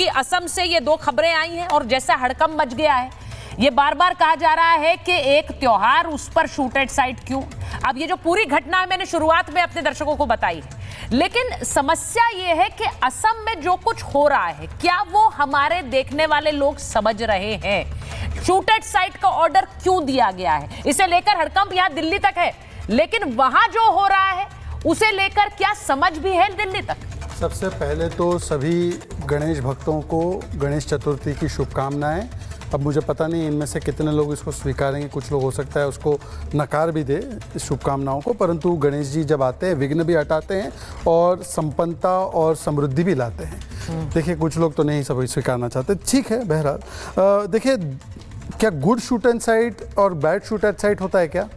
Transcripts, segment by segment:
क्योंकि असम से ये दो खबरें आई हैं और जैसा हड़कंप मच गया है, ये बार बार कहा जा रहा है कि एक त्योहार, उस पर शूट एट साइट क्यों। अब ये जो पूरी घटना है मैंने शुरुआत में अपने दर्शकों को बताई है, लेकिन समस्या ये है कि असम में जो कुछ हो रहा है क्या वो हमारे देखने वाले लोग समझ रहे हैं। शूट एट साइट का ऑर्डर क्यों दिया गया है, इसे लेकर हड़कंप यहां दिल्ली तक है, लेकिन वहां जो हो रहा है उसे लेकर क्या समझ भी है दिल्ली तक। सबसे पहले तो सभी गणेश भक्तों को गणेश चतुर्थी की शुभकामनाएं। अब मुझे पता नहीं इनमें से कितने लोग इसको स्वीकारेंगे, कुछ लोग हो सकता है उसको नकार भी दे इस शुभकामनाओं को, परंतु गणेश जी जब आते हैं विघ्न भी हटाते हैं और संपन्नता और समृद्धि भी लाते हैं। देखिए कुछ लोग तो नहीं सब स्वीकारना चाहते, ठीक है। बहरहाल देखिए, क्या गुड शूट एट साइट और बैड शूट एट साइट होता है क्या?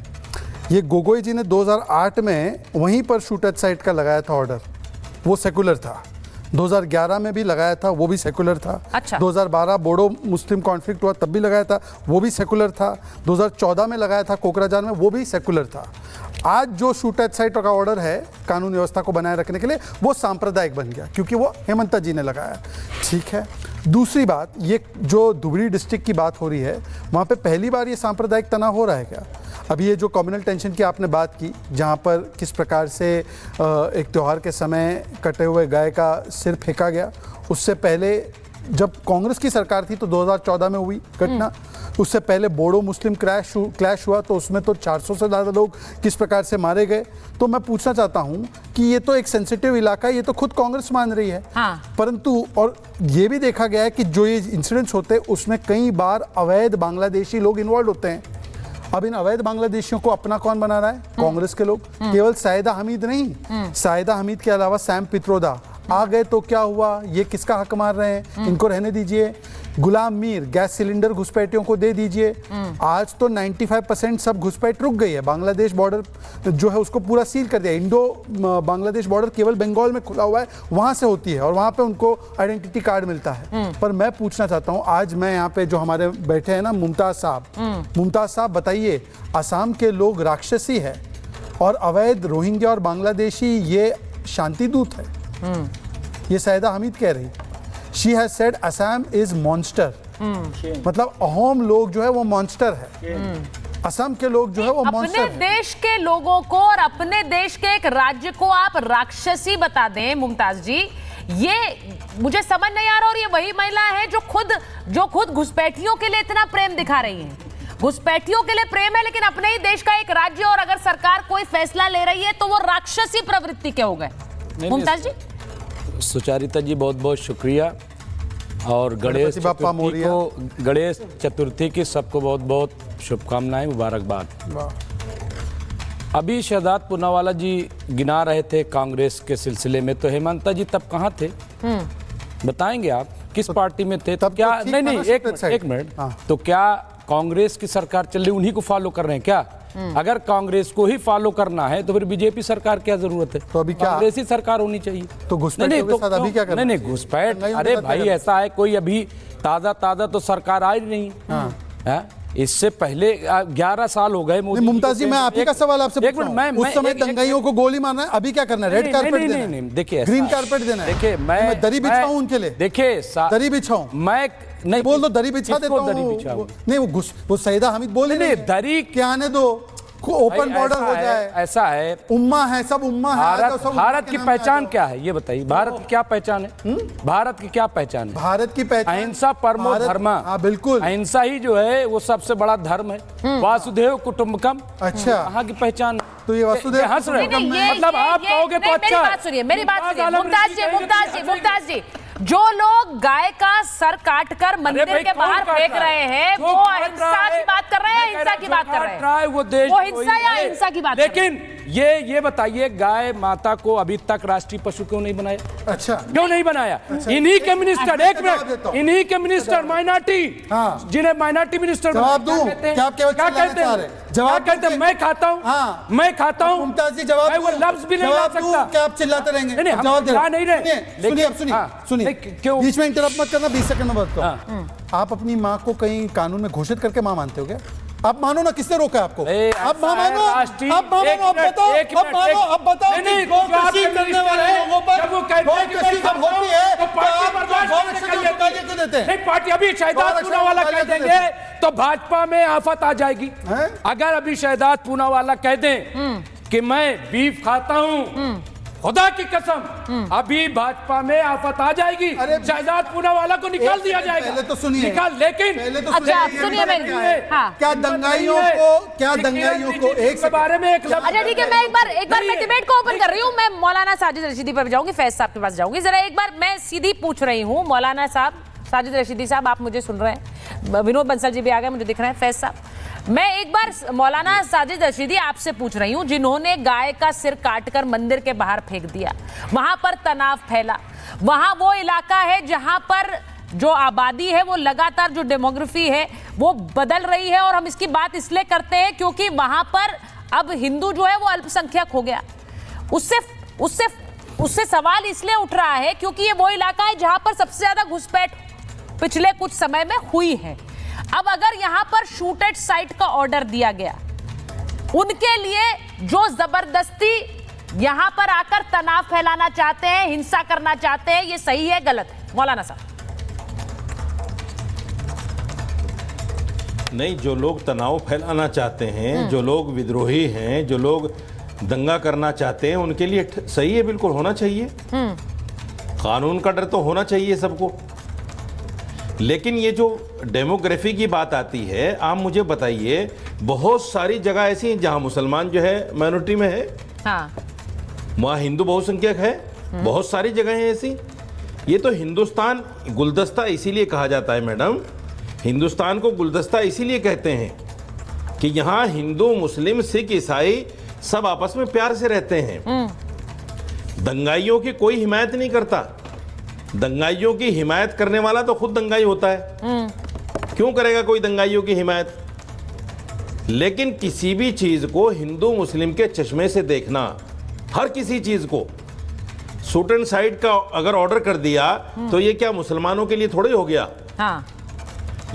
ये गोगोई जी ने 2008 में वहीं पर शूट एट साइट का लगाया था ऑर्डर, वो सेकुलर था। 2011 में भी लगाया था, वो भी सेकुलर था। अच्छा। 2012 बोडो मुस्लिम कॉन्फ्लिक्ट हुआ तब भी लगाया था, वो भी सेकुलर था। 2014 में लगाया था कोकराझार में, वो भी सेकुलर था। आज जो शूट एट साइट का ऑर्डर है कानून व्यवस्था को बनाए रखने के लिए, वो सांप्रदायिक बन गया क्योंकि वो हेमंता जी ने लगाया, ठीक है। दूसरी बात, ये जो धुबरी डिस्ट्रिक्ट की बात हो रही है, वहाँ पे पहली बार ये सांप्रदायिक तनाव हो रहा है क्या? अभी ये जो कम्युनल टेंशन की आपने बात की, जहाँ पर किस प्रकार से एक त्यौहार के समय कटे हुए गाय का सिर फेंका गया, उससे पहले जब कांग्रेस की सरकार थी तो 2014 में हुई घटना, उससे पहले बोडो मुस्लिम क्लैश हुआ तो उसमें तो 400 से ज़्यादा लोग किस प्रकार से मारे गए। तो मैं पूछना चाहता हूं कि ये तो एक सेंसिटिव इलाका है, ये तो खुद कांग्रेस मान रही है। हाँ। परंतु और ये भी देखा गया है कि जो ये इंसिडेंट्स होते हैं उसमें कई बार अवैध बांग्लादेशी लोग इन्वॉल्व होते हैं। अब इन अवैध बांग्लादेशियों को अपना कौन बना रहा है? कांग्रेस के लोग। केवल साहिदा हमीद नहीं, साहिदा हमीद के अलावा सैम पित्रोदा आ गए तो क्या हुआ? ये किसका हक मार रहे हैं? इनको रहने दीजिए। गुलाम मीर, गैस सिलेंडर घुसपैठियों को दे दीजिए। आज तो 95% सब घुसपैठ रुक गई है। बांग्लादेश बॉर्डर जो है उसको पूरा सील कर दिया। इंडो बांग्लादेश बॉर्डर केवल बंगाल में खुला हुआ है, वहां से होती है और वहां पे उनको आइडेंटिटी कार्ड मिलता है। पर मैं पूछना चाहता हूं, आज मैं यहाँ पे जो हमारे बैठे हैं ना मुमताज साहब, बताइए, असम के लोग राक्षसी है और अवैध रोहिंग्या और बांग्लादेशी ये शांति दूत है। ये साहिदा हमीद कह रही, she has said Assam is monster. मतलब अहोम लोग जो है वो मॉन्स्टर है, असम के लोग जो है वो मॉन्स्टर है। अपने देश के लोगों को और अपने देश के एक राज्य को आप राक्षसी बता दें मुमताज जी, ये मुझे समझ नहीं आ रहा। और ये वही महिला है जो खुद घुसपैठियों के लिए इतना प्रेम दिखा रही है। घुसपैठियों के लिए प्रेम है, लेकिन अपने ही देश का एक राज्य और अगर सरकार कोई फैसला ले रही है तो वो राक्षसी प्रवृत्ति के हो गए। मुमताज जी। सुचारिता जी बहुत बहुत शुक्रिया, और गणेश चतुर्थी की सबको बहुत बहुत शुभकामनाएं, मुबारकबाद। अभी शहजाद पूनावाला जी गिना रहे थे कांग्रेस के सिलसिले में, तो हेमंता जी तब कहाँ थे? बताएंगे आप किस पार्टी में थे तब? क्या नहीं एक मिनट, तो क्या कांग्रेस की सरकार चल रही, उन्हीं को फॉलो कर रहे हैं क्या? अगर कांग्रेस को ही फॉलो करना है तो फिर बीजेपी सरकार क्या जरूरत है? तो अभी क्या कांग्रेस ही सरकार होनी चाहिए। तो घुसपैठ के साथ अभी क्या करना? नहीं घुसपैठ, अरे भाई ऐसा है, कोई अभी ताजा तो सरकार आई नहीं है। इससे पहले 11 साल हो गए। मुमताज जी, मैं आप ही का सवाल आपसे पूछ रहा हूं। उस समय दंगाइयों को गोली मारना है, अभी क्या करना है? रेड कारपेट देना है? देखिए ग्रीन कारपेट देना है। देखिए मैं दरी बिछाऊं उनके लिए? देखिए दरी बिछाऊं, मैं नहीं बोल दो, दरी बिछा देता हूं। नहीं वो सईदा हमीद बोल नहीं, दरी क्या आने दो, ओपन बॉर्डर हो जाए। ऐसा है, उम्मा है, सब उम्मा है। भारत की पहचान क्या है ये बताइए? भारत की क्या पहचान है? भारत की क्या पहचान है? भारत की पहचान अहिंसा परमो धर्म। हाँ बिल्कुल, अहिंसा ही जो है वो सबसे बड़ा धर्म है। वासुदेव कुटुंबकम। अच्छा, कहाँ की पहचान? तो ये वासुदेव हंस रहे, मतलब आप कहोगे तो अच्छा। मेरी बात सुनिए मुमताज जी, जो लोग गाय का सर काटकर मंदिर के बाहर फेंक रहे हैं वो अहिंसा की बात कर रहे हैं, हिंसा की बात कर रहे हैं? वो हिंसा या अहिंसा की बात? लेकिन ये बताइए, गाय माता को अभी तक राष्ट्रीय पशु क्यों नहीं बनाया? अच्छा, क्यों नहीं बनाया? इन्हीं के मिनिस्टर, एक मिनट, इन्हीं के मिनिस्टर माइनॉरिटी, जिन्हें माइनॉरिटी मिनिस्टर जवाब दूं क्या कहते हैं? जवाब कहते हैं मैं खाता हूँ, मैं खाता हूँ। मुमताज जी जवाब, वो लफ्ज भी नहीं ला सकता। क्या आप चिल्लाते रहेंगे? जवाब नहीं रहे। सुनिए, क्यों बीच में इंटरप्ट मत करना, 20 सेकंड में बात करो। आप अपनी माँ को कहीं कानून में घोषित करके माँ मानते हो क्या? आप मानो ना, किसने रोका आपको? अब मानो, अब बताओ, अब बताओ नहीं, करने वाले लोगों पर जब होती है तो आप देते हैं। नहीं, पार्टी अभी शहजाद पूनावाला कह देंगे तो भाजपा में आफत आ जाएगी। अगर अभी शहजाद पूनावाला कह दें कि मैं बीफ खाता हूं, खुदा की कसम अभी भाजपा में आफत आ जाएगी। शहजाद पूनावाला को निकाल दिया जाएगा। पहले तो सुनिए, निकाल, लेकिन अच्छा आप सुनिए मेरी, हाँ क्या दंगाइयों को एक के बारे में एक अच्छा ठीक है, मैं एक बार मैं डिबेट को ओपन कर रही हूँ। मैं मौलाना साजिद रशीदी पर जाऊंगी, फैज साहब के पास जाऊंगी। जरा एक बार मैं सीधी पूछ रही हूँ, मौलाना साहब, साजिद रशीदी साहब, आप मुझे सुन रहे हैं, विनोद बंसल जी भी आ गए, मुझे दिख रहे हैं, फैज साहब, मैं एक बार मौलाना साजिद रशीदी आपसे पूछ रही हूं, जिन्होंने गाय का सिर काटकर मंदिर के बाहर फेंक दिया, वहां पर तनाव फैला, वहां वो इलाका है जहां पर जो आबादी है वो लगातार, जो डेमोग्राफी है वो बदल रही है, और हम इसकी बात इसलिए करते हैं क्योंकि वहां पर अब हिंदू जो है वो अल्पसंख्यक हो गया। उससे सवाल इसलिए उठ रहा है क्योंकि ये वो इलाका है जहां पर सबसे ज्यादा घुसपैठ पिछले कुछ समय में हुई है। अब अगर यहां पर शूट एट साइट का ऑर्डर दिया गया, उनके लिए जो जबरदस्ती यहां पर आकर तनाव फैलाना चाहते हैं, हिंसा करना चाहते हैं, ये सही है गलत है? मौलाना साहब। नहीं, जो लोग तनाव फैलाना चाहते हैं, जो लोग विद्रोही हैं, जो लोग दंगा करना चाहते हैं, उनके लिए सही है, बिल्कुल होना चाहिए। कानून का डर तो होना चाहिए सबको। लेकिन ये जो डेमोग्राफी की बात आती है, आप मुझे बताइए, बहुत सारी जगह ऐसी हैं जहां मुसलमान जो है माइनॉरिटी में है, हाँ, वहां हिंदू बहुसंख्यक है, बहुत सारी जगह हैं ऐसी। ये तो हिंदुस्तान गुलदस्ता इसीलिए कहा जाता है मैडम, हिंदुस्तान को गुलदस्ता इसीलिए कहते हैं कि यहाँ हिंदू, मुस्लिम, सिख, ईसाई सब आपस में प्यार से रहते हैं। दंगाइयों की कोई हिमायत नहीं करता। दंगाइयों की हिमायत करने वाला तो खुद दंगाई होता है, क्यों करेगा कोई दंगाइयों की हिमायत? लेकिन किसी भी चीज को हिंदू मुस्लिम के चश्मे से देखना, हर किसी चीज को शूट एंड साइड का अगर ऑर्डर कर दिया तो ये क्या मुसलमानों के लिए थोड़े हो गया? हाँ,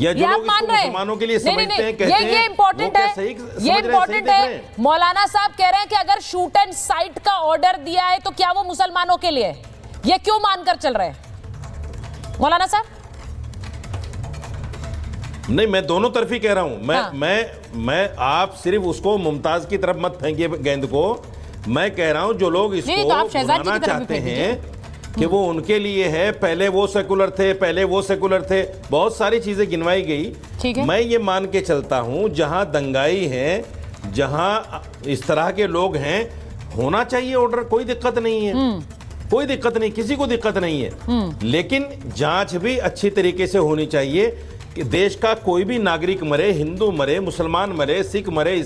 या जो लोग इसको मुसलमानों के लिए समझते हैं, कहते हैं, ये इंपॉर्टेंट है, ये इंपॉर्टेंट है। मौलाना साहब कह रहे हैं कि अगर शूट एंड साइट का ऑर्डर दिया है तो क्या वो मुसलमानों के लिए? ये क्यों मानकर चल रहे हैं मौलाना साहब? नहीं, मैं दोनों तरफी कह रहा हूं। हाँ। मैं आप सिर्फ उसको मुमताज की तरफ मत फेंकिए गेंद को। मैं कह रहा हूं जो लोग इसको बुलाना चाहते हैं कि वो उनके लिए है, पहले वो सेकुलर थे, पहले वो सेकुलर थे, बहुत सारी चीजें गिनवाई गई। मैं ये मान के चलता हूं जहां दंगाई है, जहां इस तरह के लोग हैं, होना चाहिए ऑर्डर, कोई दिक्कत नहीं है, कोई दिक्कत नहीं, किसी को दिक्कत नहीं है। लेकिन जांच भी अच्छी तरीके से होनी चाहिए कि देश का कोई भी नागरिक मरे, हिंदू मरे, मुसलमान मरे, सिख मरे,